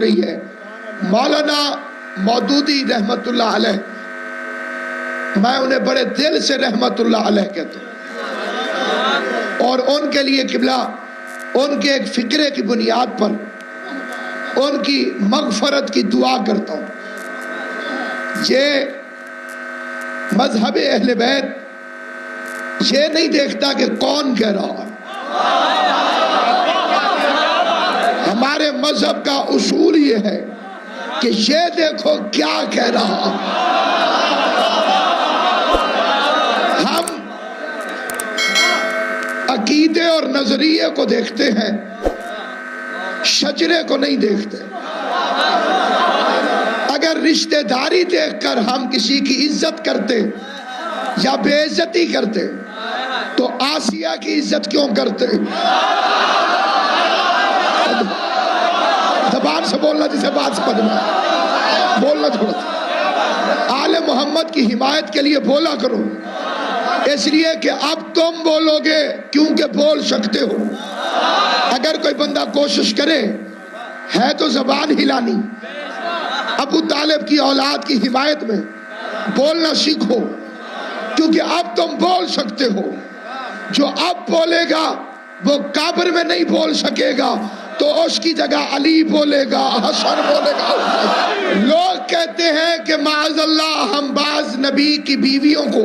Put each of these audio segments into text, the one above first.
رہی ہے. مولانا مودودی رحمت اللہ علیہ، میں انہیں بڑے دل سے رحمت اللہ علیہ کہتا ہوں، اور ان کے لیے قبلہ ان کے ایک فکرے کی بنیاد پر ان کی مغفرت کی دعا کرتا ہوں. یہ مذہب اہل بیت یہ نہیں دیکھتا کہ کون کہہ رہا ہے. ہمارے مذہب کا اصول یہ ہے کہ یہ دیکھو کیا کہہ رہا ہے. ہم عقیدے اور نظریے کو دیکھتے ہیں، شجرے کو نہیں دیکھتے. اگر رشتہ داری دیکھ کر ہم کسی کی عزت کرتے یا بے عزتی کرتے تو آسیہ کی عزت کیوں کرتے؟ زبان سے بولنا جسے بات سمجھنا، بولنا تھوڑا سا. آل محمد کی حمایت کے لیے بولا کرو، اس لیے کہ اب تم بولو گے کیونکہ بول سکتے ہو. اگر کوئی بندہ کوشش کرے ہے تو زبان ہلانی. ابو طالب کی اولاد کی حمایت میں بولنا سیکھو، کیونکہ اب تم بول سکتے ہو. جو اب بولے گا وہ قبر میں نہیں بول سکے گا، تو اس کی جگہ علی بولے گا، حسن بولے گا. لوگ کہتے ہیں کہ معاذ اللہ ہم بعض نبی کی بیویوں کو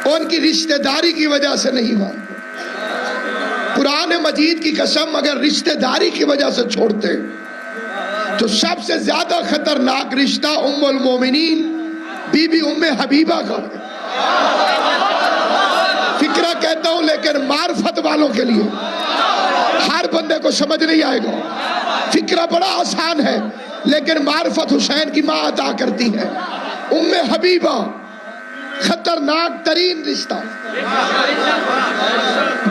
ان کی رشتہ داری کی وجہ سے نہیں مانتے. قرآن مجید کی قسم اگر رشتہ داری کی وجہ سے چھوڑتے تو سب سے زیادہ خطرناک رشتہ ام المومنین بی بی ام حبیبہ کا ہے. فکرہ کہتا ہوں لیکن معرفت والوں کے لیے، ہر بندے کو سمجھ نہیں آئے گا. فکرہ بڑا آسان ہے لیکن معرفت حسین کی ماں عطا کرتی ہے. ام حبیبہ خطرناک ترین رشتہ،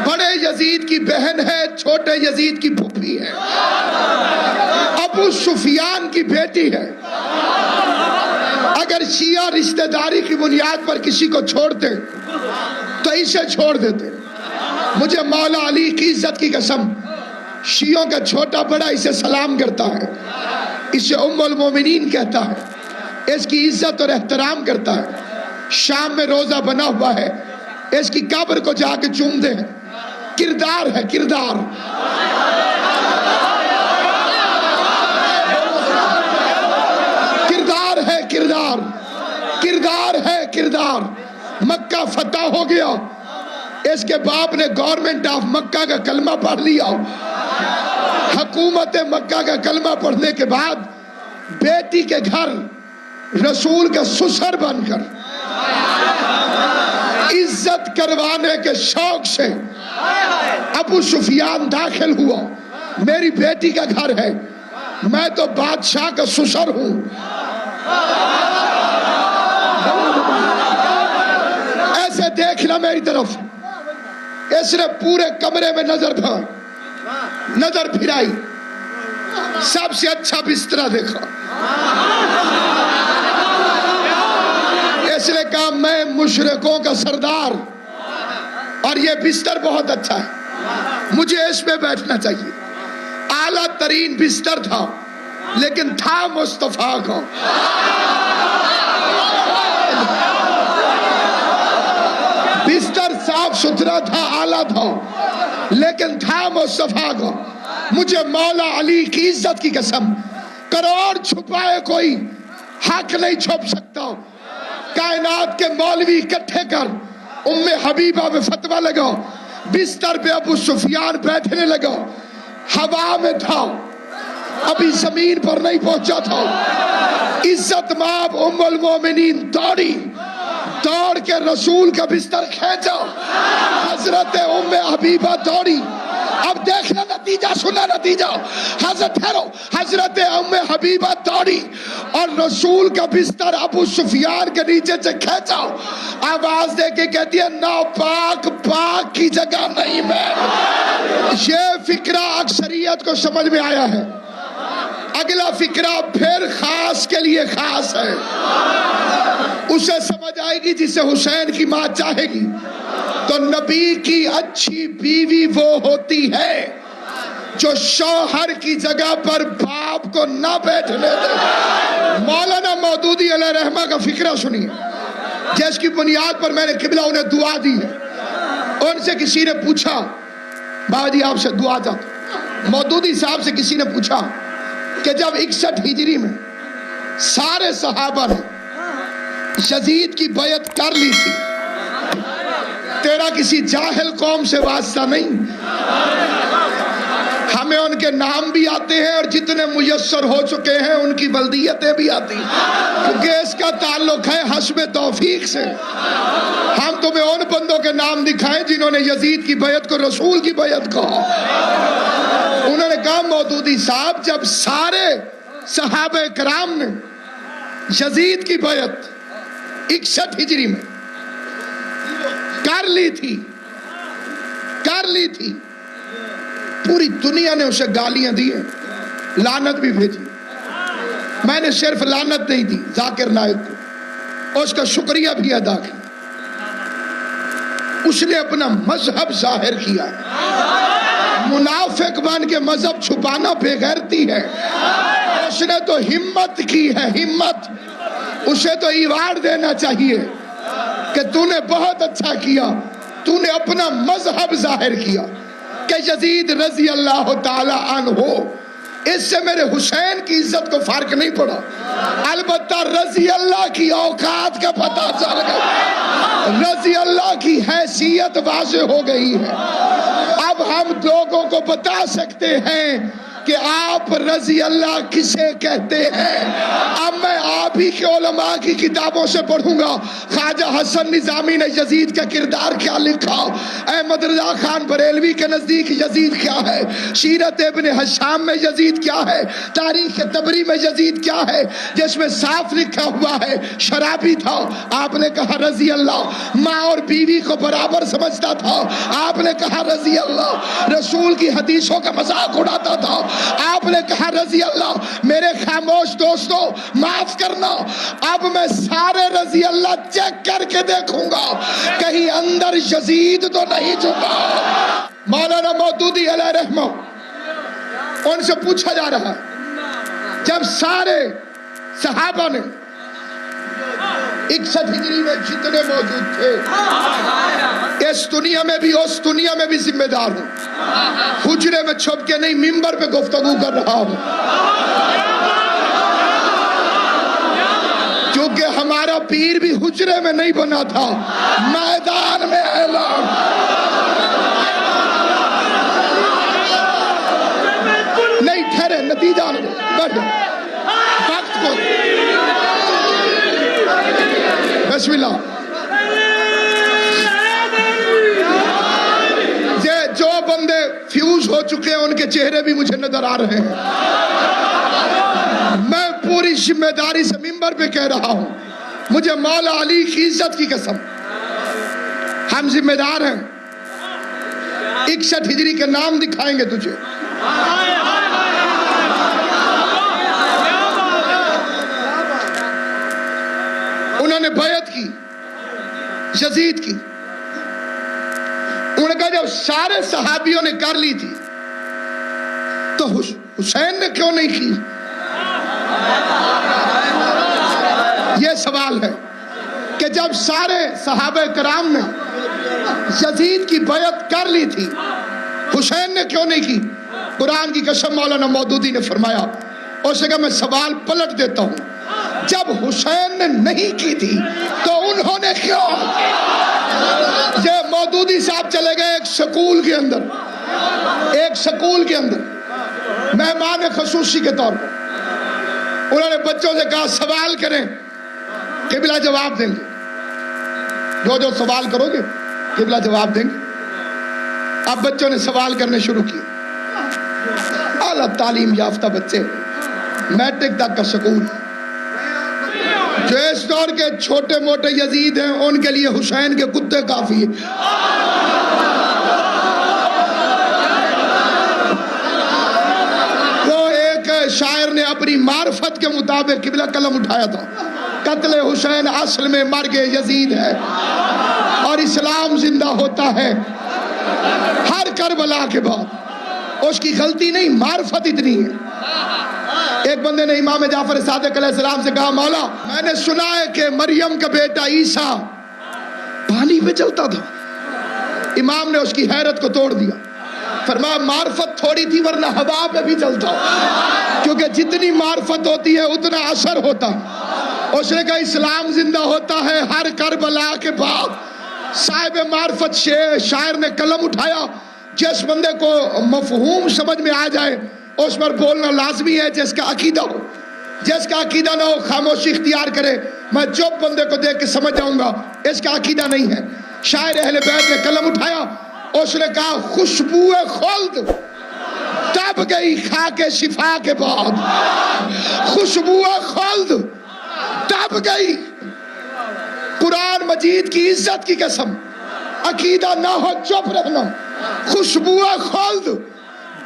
بڑے یزید کی بہن ہے، چھوٹے یزید کی پھوپھی ہے، ابو سفیان کی بیٹی ہے. اگر شیعہ رشتہ داری کی بنیاد پر کسی کو چھوڑتے تو اسے چھوڑ دیتے. مجھے مولا علی کی عزت کی قسم، شیعوں کا چھوٹا بڑا اسے سلام کرتا ہے، اسے ام المومنین کہتا ہے، اس کی عزت اور احترام کرتا ہے. شام میں روزہ بنا ہوا ہے، اس کی قبر کو جا کے چومتے ہیں. کردار ہے، کردار. کردار ہے، کردار. کردار ہے، کردار. مکہ فتح ہو گیا، اس کے باپ نے گورنمنٹ آف مکہ کا کلمہ پڑھ لیا. حکومت مکہ کا کلمہ پڑھنے کے بعد بیٹی کے گھر رسول کا سسر بن کر عزت کروانے کے شوق سے ابو سفیان داخل ہوا. میری بیٹی کا گھر ہے، میں تو بادشاہ کا سسر ہوں. ایسے دیکھنا میری طرف. اس نے پورے کمرے میں نظر پھرائی، سب سے اچھا بستر دیکھا. اس نے کہا میں مشرکوں کا سردار اور یہ بستر بہت اچھا ہے، مجھے اس پہ بیٹھنا چاہیے. اعلیٰ ترین بستر تھا لیکن تھا مصطفیٰ کا. بستر صاف ستھرا تھا، اعلیٰ تھا، لیکن تھا مصطفیٰ کا. مجھے مولا علی کی عزت کی قسم، کروڑ چھپائے کوئی حق نہیں چھپ سکتا. کائنات کے مولوی اکٹھے کر ام حبیبہ میں فتویٰ لگا. بستر پہ ابو سفیان بیٹھنے لگا، ہوا میں تھا، ابھی زمین پر نہیں پہنچا تھا. عزت مآب ام المومنین دوڑی، دوڑ کے رسول کا بستر کھینچا. حضرت ام حبیبہ دوڑی. اب دیکھنا نتیجہ، سنا نتیجہ. حضرت ام حبیبہ دوڑی اور رسول کا بستر ابو سفیان کے نیچے سے کھینچا. آواز دے کے کہتی ہے ناپاک پاک کی جگہ نہیں میں. یہ فکرہ اکثریت کو سمجھ میں آیا ہے. اگلا فکرہ پھر خاص کے لیے خاص ہے، اسے سمجھ آئے گی جسے حسین کی ماں چاہے گی. تو نبی کی اچھی بیوی وہ ہوتی ہے جو شوہر کی جگہ پر باپ کو نہ بیٹھنے دے. مولانا مودودی علیہ رحمہ کا فکرہ سنیے، جس کی بنیاد پر میں نے قبلہ انہیں دعا دی ہے. ان سے کسی نے پوچھا، بابا جی آپ سے دعا چاہتا. مودودی صاحب سے کسی نے پوچھا کہ جب 61 ہجری میں سارے صحابہ نے یزید کی بیعت کر لی تھی، تیرا کسی جاہل قوم سے واسطہ نہیں؟ ہمیں ان کے نام بھی آتے ہیں اور جتنے میسر ہو چکے ہیں ان کی بلدیتیں بھی آتی ہیں، کیونکہ اس کا تعلق ہے حسب توفیق سے. ہم تمہیں ان بندوں کے نام دکھائیں جنہوں نے یزید کی بیعت کو رسول کی بیعت کہا. انہوں نے کہا مودودی صاحب جب سارے صحابہ کرام نے یزید کی بیعت 61 ہجری میں کر لی تھی، پوری دنیا نے اسے گالیاں دی ہیں، لعنت بھی بھیجی. میں نے صرف لعنت نہیں دی ذاکر نائک کو، اس کا شکریہ بھی ادا کیا. اس نے اپنا مذہب ظاہر کیا ہے. منافق بن کے مذہب چھپانا بے غیرتی ہے. اس نے تو ہمت کی ہے، ہمت. اسے تو ایوارڈ دینا چاہیے کہ تو نے بہت اچھا کیا، تو نے اپنا مذہب ظاہر کیا کہ یزید رضی اللہ تعالی عنہ، اس سے میرے حسین کی عزت کو فرق نہیں پڑا، البتہ رضی اللہ کی اوقات کا پتہ چل گیا، رضی اللہ کی حیثیت واضح ہو گئی ہے. اب ہم لوگوں کو بتا سکتے ہیں کہ آپ رضی اللہ کسے کہتے ہیں. اب میں آپ ہی کے علماء کی کتابوں سے پڑھوں گا. خواجہ حسن نظامی نے یزید کا کردار کیا لکھا، احمد رضا خان بریلوی کے نزدیک یزید کیا ہے، سیرت ابن حشام میں یزید کیا ہے، تاریخ طبری میں یزید کیا ہے، جس میں صاف لکھا ہوا ہے شرابی تھا. آپ نے کہا رضی اللہ. ماں اور بیوی کو برابر سمجھتا تھا. آپ نے کہا رضی اللہ. رسول کی حدیثوں کا مذاق اڑاتا تھا. آپ نے کہا رضی اللہ. میرے خاموش دوستو معاف کرنا، اب میں سارے رضی اللہ چیک کر کے دیکھوں گا کہیں اندر یزید تو نہیں چھپا. مولانا مودودی علیہ رحمہ، ان سے پوچھا جا رہا ہے جب سارے صحابہ نے 61 ہجری میں جتنے موجود تھے، اس دنیا میں بھی اس دنیا میں بھی ذمہ دار ہوں، حجرے میں چھپ کے نہیں منبر پہ گفتگو کر رہا ہوں، کیونکہ ہمارا پیر بھی حجرے میں نہیں بنا تھا، میدان میں اعلان. نہیں ٹھہرے، نتیجہ وقت کو بسم اللہ. جو بندے فیوز ہو چکے ہیں ان کے چہرے بھی مجھے نظر آ رہے ہیں. میں پوری ذمہ داری سے منبر پہ کہہ رہا ہوں، مجھے مولا علی کی عزت کی قسم، ہم ذمہ دار ہیں. 61 ہجری کے نام دکھائیں گے تجھے. انہوں نے بیعت کی یزید کی. انہوں نے کہا جب سارے صحابیوں نے کر لی تھی تو حسین نے کیوں نہیں کی؟ یہ سوال ہے کہ جب سارے صحابہ کرام نے یزید کی بیعت کر لی تھی، حسین نے کیوں نہیں کی؟ قرآن کی قسم مولانا مودودی نے فرمایا، اسے کہا میں سوال پلٹ دیتا ہوں، جب حسین نے نہیں کی تھی تو انہوں نے کیوں؟ یہ مودودی صاحب چلے گئے ایک سکول کے اندر مہمان خصوصی کے طور پر. انہوں نے بچوں سے کہا سوال کریں، قبلہ جواب دیں گے، جو سوال کرو گے قبلہ جواب دیں گے. اب بچوں نے سوال کرنے شروع کیے. اعلیٰ تعلیم یافتہ بچے، میٹرک تک کا سکول. جو اس دور کے چھوٹے موٹے یزید ہیں ان کے لیے حسین کے کتے کافی ہیں. وہ ایک شاعر نے اپنی معرفت کے مطابق قبلہ قلم اٹھایا تھا، قتل حسین اصل میں مرگ یزید ہے اور اسلام زندہ ہوتا ہے ہر کربلا کے بعد. اس کی غلطی نہیں، معرفت اتنی ہے۔ ایک بندے نے امام جعفر صادق علیہ السلام سے کہا مولا میں نے سنا ہے کہ مریم کا بیٹا عیسیٰ پانی پہ چلتا تھا۔ امام نے اس کی حیرت کو توڑ دیا، فرمایا معرفت تھوڑی تھی ورنہ ہوا پہ بھی چلتا، کیونکہ جتنی معرفت ہوتی ہے اتنا اثر ہوتا۔ اس نے کہا اسلام زندہ ہوتا ہے ہر کربلا کے بعد۔ صاحب معرفت شاعر نے قلم اٹھایا، جس بندے کو مفہوم سمجھ میں آ جائے اس پر بولنا لازمی ہے، جس کا عقیدہ ہو۔ جس کا عقیدہ نہ ہو خاموشی اختیار کرے۔ میں جو بندے کو دیکھ کے سمجھ جاؤں گا اس کا عقیدہ نہیں ہے۔ شاعر اہل بیت نے قلم اٹھایا، اس نے کہا خوشبو خلد دب گئی خاک شفا کے بعد، خوشبو خلد دب گئی۔ قرآن مجید کی عزت کی قسم، عقیدہ نہ ہو چپ رہنا، خوشبو خلد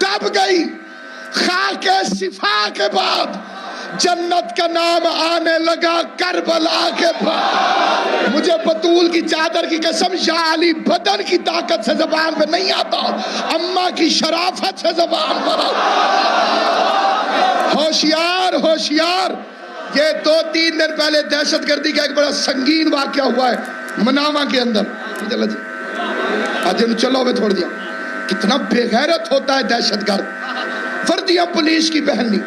دب گئی خاک شفا کے بعد، جنت کا نام آنے لگا کربلا کے بعد۔ مجھے بطول کی چادر کی قسم یا علی بدن کی طاقت سے زبان پہ نہیں آتا، اماں کی شرافت سے زبان پر آتا۔ ہوشیار ہوشیار۔ یہ 2-3 دن پہلے دہشت گردی کا ایک بڑا سنگین واقعہ ہوا ہے منامہ کے اندر۔ چلو جی آج چلو میں چھوڑ دیا۔ کتنا بے غیرت ہوتا ہے دہشت گرد، وردیاں پولیس کی پہننی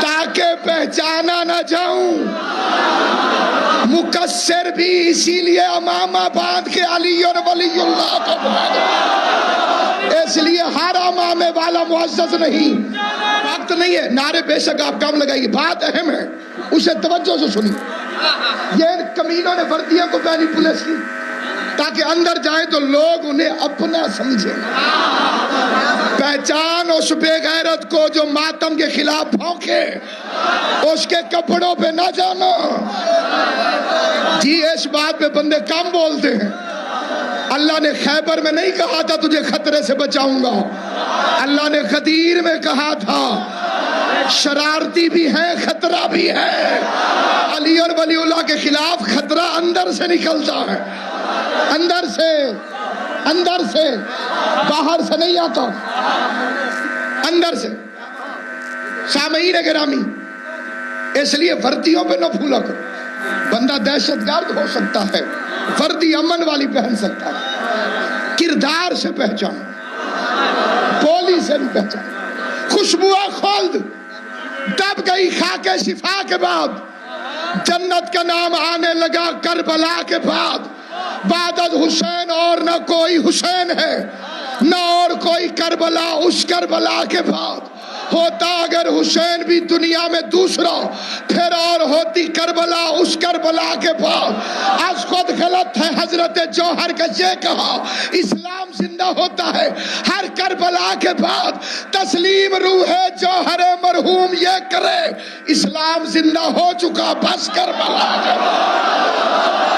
تاکہ پہچانا نہ جاؤں، مقصر بھی اسی لیے امامہ باندھ کے علی اور ولی اللہ کو باندھ، اس لیے ہر امامے والا معزز نہیں۔ وقت نہیں ہے، نعرے بے شک آپ کام لگائیے، بات اہم ہے، اسے توجہ سے سنی۔ یہ کمینوں نے وردیاں کو پہنی پولیس کی تاکہ اندر جائیں تو لوگ انہیں اپنا سمجھیں۔ پہچان اس بے غیرت کو جو ماتم کے خلاف بھونکے، اس کے کپڑوں پہ نہ جانا۔ جی اس بات پہ بندے کم بولتے ہیں۔ اللہ نے خیبر میں نہیں کہا تھا تجھے خطرے سے بچاؤں گا، اللہ نے غدیر میں کہا تھا شرارتی بھی ہے خطرہ بھی ہے۔ علی اور ولی اللہ کے خلاف خطرہ اندر سے نکلتا ہے، اندر سے باہر سے نہیں آتا، اندر سے۔ سامعین گرامی، اس لیے وردیوں پہ نہ پھولا کرو۔ بندہ دہشت گرد ہو سکتا ہے، وردی امن والی پہن سکتا ہے، کردار سے پہچان، بولی سے بھی پہچان۔ خوشبو خلد دب گئی خاک شفا کے بعد، جنت کا نام آنے لگا کربلا کے بعد۔ بعد از حسین اور نہ کوئی حسین ہے، نہ اور کوئی کربلا اس کربلا کے بعد۔ ہوتا اگر حسین بھی دنیا میں دوسرا، پھر اور ہوتی کربلا اس کربلا کے بعد۔ آج خود غلط ہے حضرت جوہر کا یہ کہا اسلام زندہ ہوتا ہے ہر کربلا کے بعد۔ تسلیم روح جوہر مرحوم یہ کرے، اسلام زندہ ہو چکا بس کربلا کے بعد۔